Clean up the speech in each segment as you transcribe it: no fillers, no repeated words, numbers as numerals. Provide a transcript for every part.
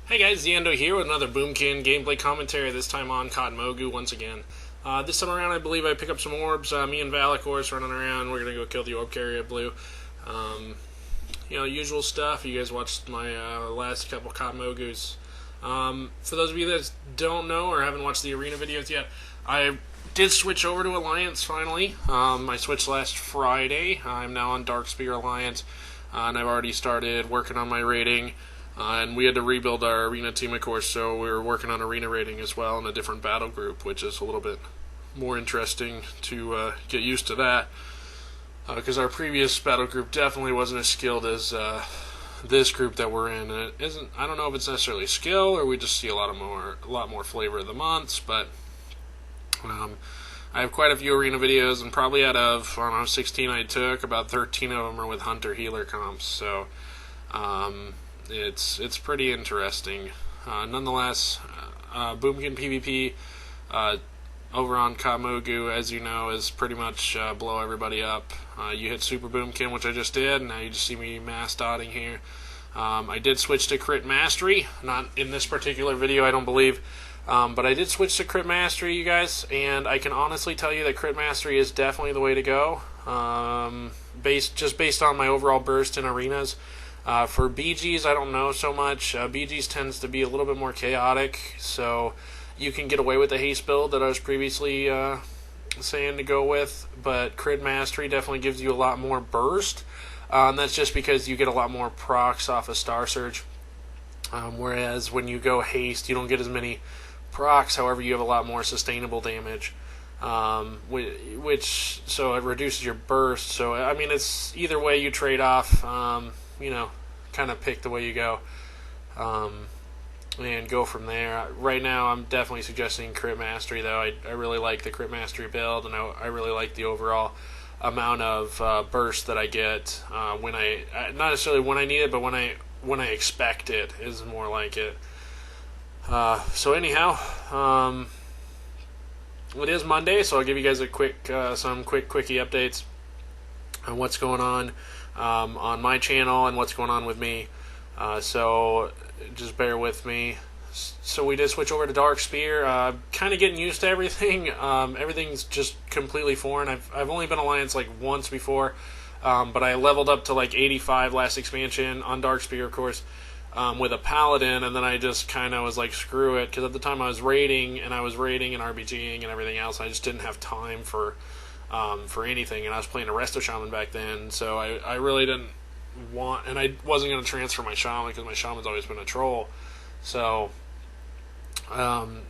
Hey guys, Ziando here with another Boomkin gameplay commentary, this time on Cotton Mogu once again. This time around I believe I pick up some orbs, me and Val of course running around, we're going to go kill the orb carrier blue. Usual stuff. You guys watched my last couple Cotton Mogus. For those of you that don't know or haven't watched the arena videos yet, I did switch over to Alliance finally. I switched last Friday. I'm now on Dark Spear Alliance, and I've already started working on my rating. And we had to rebuild our arena team, of course, so we were working on arena rating as well in a different battle group, which is a little bit more interesting to get used to that. Because our previous battle group definitely wasn't as skilled as this group that we're in. And it isn't. I don't know if it's necessarily skill or we just see a lot more flavor of the months. But I have quite a few arena videos, and probably out of 16 I took, about 13 of them are with hunter healer comps. So. It's pretty interesting. Nonetheless, Boomkin PvP over on Kamogu, as you know, is pretty much blow everybody up. You hit Super Boomkin, which I just did, and now you just see me mass dotting here. I did switch to Crit Mastery, not in this particular video, I don't believe, but I did switch to Crit Mastery, you guys, and I can honestly tell you that Crit Mastery is definitely the way to go, based on my overall burst in arenas. For BGs, I don't know so much. BGs tends to be a little bit more chaotic, so you can get away with the haste build that I was previously saying to go with, but Crit Mastery definitely gives you a lot more burst, and that's just because you get a lot more procs off of Star Surge, whereas when you go haste, you don't get as many procs, however you have a lot more sustainable damage. So it reduces your burst, so I mean it's either way you trade off, kind of pick the way you go, and go from there. Right now, I'm definitely suggesting Crit Mastery, though. I really like the Crit Mastery build, and I really like the overall amount of burst that I get when not necessarily when I need it, but when I expect it is more like it. So anyhow, it is Monday, so I'll give you guys some quickie updates on what's going on my channel and what's going on with me. So just bear with me. So we did switch over to Dark Spear. Kind of getting used to everything. Everything's just completely foreign. I've only been Alliance like once before, but I leveled up to like 85 last expansion on Dark Spear, of course, with a Paladin, and then I just kind of was like, screw it, because at the time I was raiding and RBGing and everything else. I just didn't have time for anything, and I was playing a Resto Shaman back then, so I really didn't want, and I wasn't going to transfer my Shaman because my Shaman's always been a troll, so I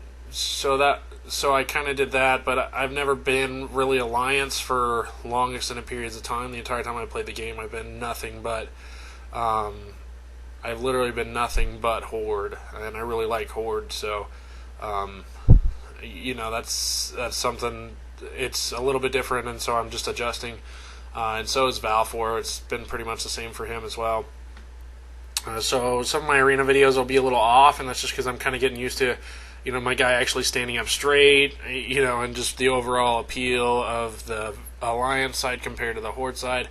kind of did that, but I've never been really Alliance for long extended periods of time. The entire time I played the game, I've been nothing but I've literally been nothing but Horde, and I really like Horde, so that's something. It's a little bit different, and so I'm just adjusting. And so is Valfor. It's been pretty much the same for him as well. So some of my arena videos will be a little off, and that's just because I'm kind of getting used to, my guy actually standing up straight, and just the overall appeal of the Alliance side compared to the Horde side.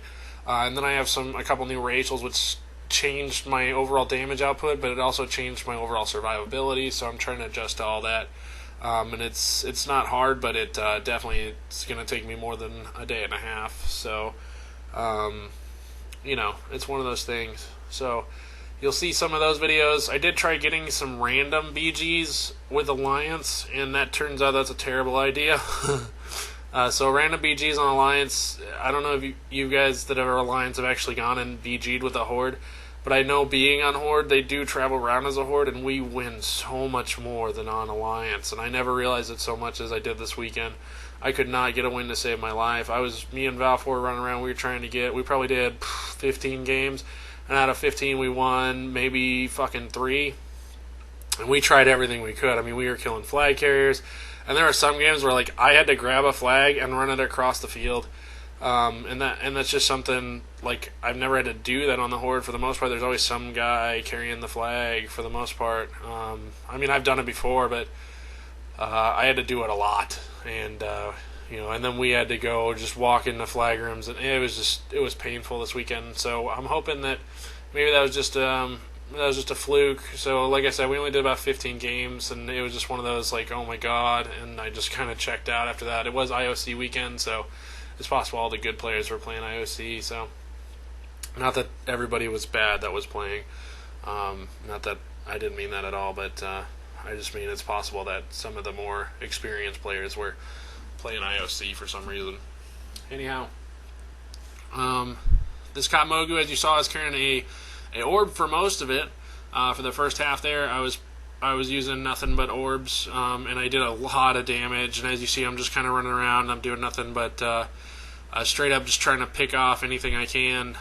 And then I have a couple new racials, which changed my overall damage output, but it also changed my overall survivability, so I'm trying to adjust to all that. And it's not hard, but it definitely it's going to take me more than a day and a half. So, it's one of those things. So, you'll see some of those videos. I did try getting some random BGs with Alliance, and that turns out that's a terrible idea. So random BGs on Alliance, I don't know if you guys that are Alliance have actually gone and BG'd with a Horde, but I know being on Horde, they do travel around as a Horde, and we win so much more than on Alliance, and I never realized it so much as I did this weekend. I could not get a win to save my life. Me and Valfor running around, we probably did 15 games, and out of 15 we won maybe fucking 3, and we tried everything we could. I mean, we were killing flag carriers, and there are some games where like I had to grab a flag and run it across the field. And that's just something, like, I've never had to do that on the Horde. For the most part, there's always some guy carrying the flag, for the most part. I mean, I've done it before, but I had to do it a lot. And, and then we had to go just walk in the flag rooms, and it was painful this weekend. So I'm hoping that maybe that was just that was just a fluke. So, like I said, we only did about 15 games, and it was just one of those, like, oh my god, and I just kind of checked out after that. It was IOC weekend, so it's possible all the good players were playing IOC, so not that everybody was bad that was playing. Not that I didn't mean that at all, but I just mean it's possible that some of the more experienced players were playing IOC for some reason. Anyhow, this Cop Mogu, as you saw, is carrying a orb for most of it. For the first half there, I was using nothing but orbs, and I did a lot of damage. And as you see, I'm just kind of running around, and I'm doing nothing but straight up just trying to pick off anything I can,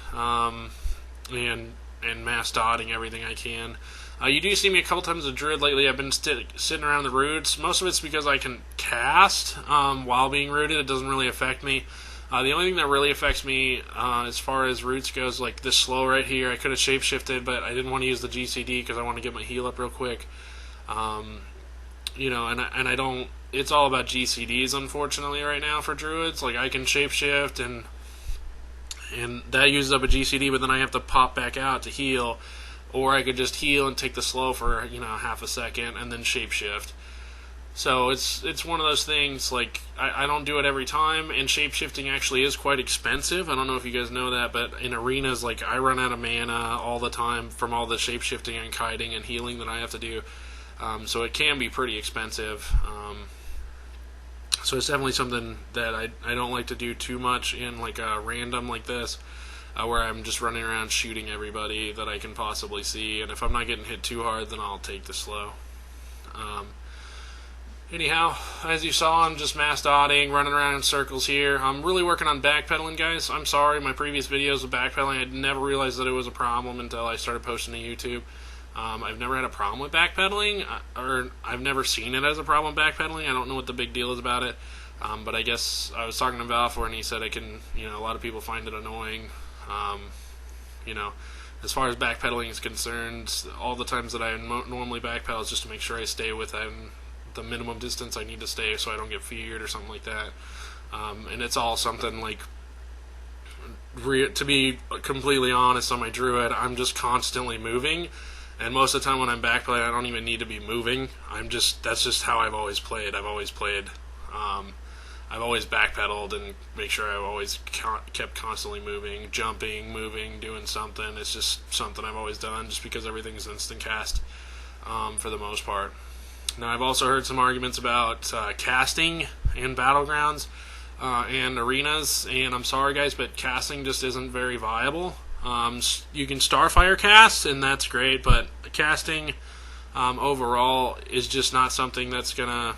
and mass dotting everything I can. You do see me a couple times with Druid lately. I've been sitting around the roots. Most of it's because I can cast while being rooted. It doesn't really affect me. The only thing that really affects me as far as roots goes, like this slow right here, I could have shapeshifted, but I didn't want to use the GCD because I want to get my heal up real quick. And I don't. It's all about GCDs, unfortunately, right now for druids. Like, I can shapeshift, and that uses up a GCD, but then I have to pop back out to heal, or I could just heal and take the slow for half a second and then shapeshift. So it's one of those things, like, I don't do it every time, and shapeshifting actually is quite expensive. I don't know if you guys know that, but in arenas, like, I run out of mana all the time from all the shapeshifting and kiting and healing that I have to do. So it can be pretty expensive. So it's definitely something that I don't like to do too much in, like, a random like this, where I'm just running around shooting everybody that I can possibly see, and if I'm not getting hit too hard, then I'll take the slow. Anyhow, as you saw, I'm just mass dotting, running around in circles here. I'm really working on backpedaling, guys. I'm sorry, my previous videos with backpedaling, I never realized that it was a problem until I started posting to YouTube. I've never had a problem with backpedaling, or I've never seen it as a problem with backpedaling. I don't know what the big deal is about it, but I guess I was talking to Valfor, and he said a lot of people find it annoying. As far as backpedaling is concerned, all the times that I normally backpedal is just to make sure I stay within the minimum distance I need to stay so I don't get feared or something like that. And it's all something like, to be completely honest, on my druid, I'm just constantly moving, and most of the time when I'm backpedaling, I don't even need to be moving. That's just how I've always played. I've always backpedaled and make sure I've always kept constantly moving, jumping, moving, doing something. It's just something I've always done, just because everything's instant cast for the most part. Now, I've also heard some arguments about casting in Battlegrounds and arenas, and I'm sorry, guys, but casting just isn't very viable. You can Starfire cast, and that's great, but casting overall is just not something that's gonna.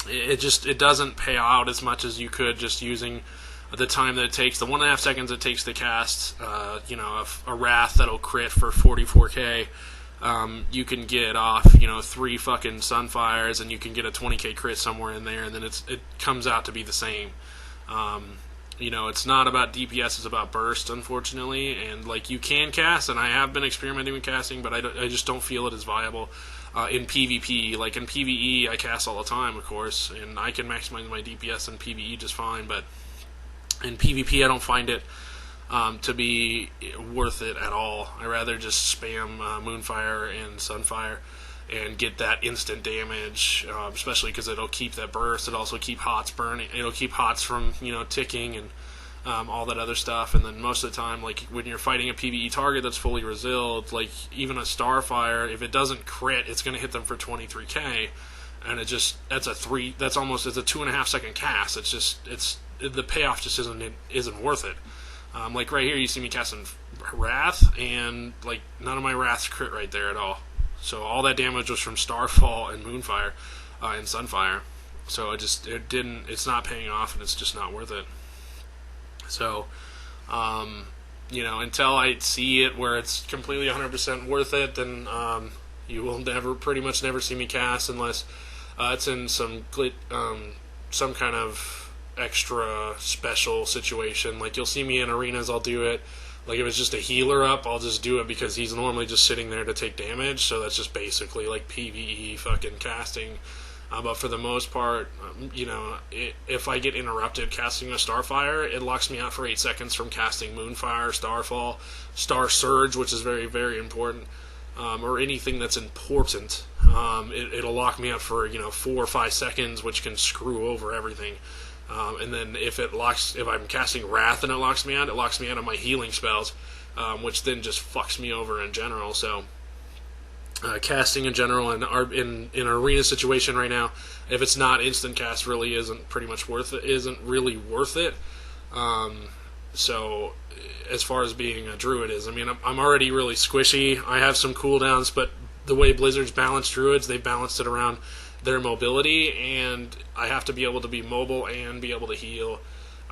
It doesn't pay out as much as you could just using the time that it takes, the 1.5 seconds it takes to cast, a Wrath that'll crit for 44k. You can get off, 3 fucking Sunfires, and you can get a 20k crit somewhere in there, and then it comes out to be the same. It's not about DPS, it's about burst, unfortunately, and, like, you can cast, and I have been experimenting with casting, but I just don't feel it as viable in PvP. Like, in PvE, I cast all the time, of course, and I can maximize my DPS in PvE just fine, but in PvP, I don't find it to be worth it at all. I rather just spam Moonfire and Sunfire and get that instant damage, especially because it'll keep that burst. It'll also keep HOTS burning. It'll keep HOTS from ticking and all that other stuff. And then most of the time, like when you're fighting a PvE target that's fully resiled, like even a Starfire, if it doesn't crit, it's going to hit them for 23k, and it's a 2.5 second cast. The payoff just isn't worth it. Like right here, you see me casting Wrath, and like none of my Wraths crit right there at all. So all that damage was from Starfall and Moonfire and Sunfire. So it's not paying off, and it's just not worth it. So, until I see it where it's completely 100% worth it, then you will pretty much never see me cast unless it's in some kind of extra special situation. Like, you'll see me in arenas, I'll do it. Like, if it's just a healer up, I'll just do it because he's normally just sitting there to take damage, so that's just basically like PvE fucking casting. But for the most part, if I get interrupted casting a Starfire, it locks me out for 8 seconds from casting Moonfire, Starfall, Star Surge, which is very, very important, or anything that's important. It'll lock me out for 4 or 5 seconds, which can screw over everything. And then if I'm casting Wrath and it locks me out of my healing spells, which then just fucks me over in general. So casting in general in an arena situation right now, if it's not instant cast, really isn't really worth it. So as far as being a druid is, I'm already really squishy. I have some cooldowns, but the way Blizzard's balanced druids, they balanced it around their mobility, and I have to be able to be mobile and be able to heal,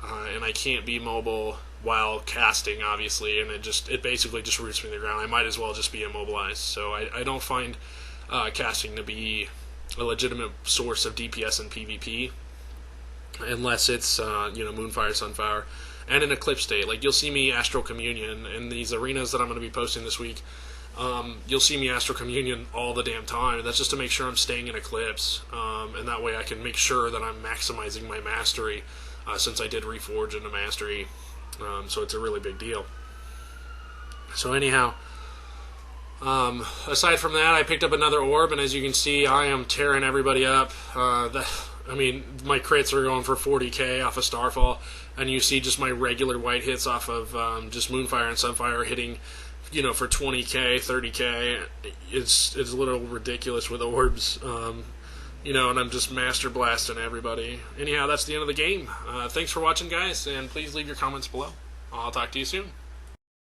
and I can't be mobile while casting, obviously, and it basically just roots me to the ground. I might as well just be immobilized. So I don't find casting to be a legitimate source of DPS in PvP, unless it's Moonfire, Sunfire, and an Eclipse state. Like, you'll see me Astral Communion in these arenas that I'm going to be posting this week. You'll see me Astral Communion all the damn time, and that's just to make sure I'm staying in Eclipse, and that way I can make sure that I'm maximizing my mastery, since I did reforge into mastery. So it's a really big deal. So anyhow, aside from that, I picked up another orb, and as you can see, I am tearing everybody up. My crits are going for 40k off of Starfall, and you see just my regular white hits off of just Moonfire and Sunfire hitting, for 20k, 30k. It's a little ridiculous with orbs. And I'm just master blasting everybody. Anyhow, that's the end of the game. Thanks for watching, guys, and please leave your comments below. I'll talk to you soon.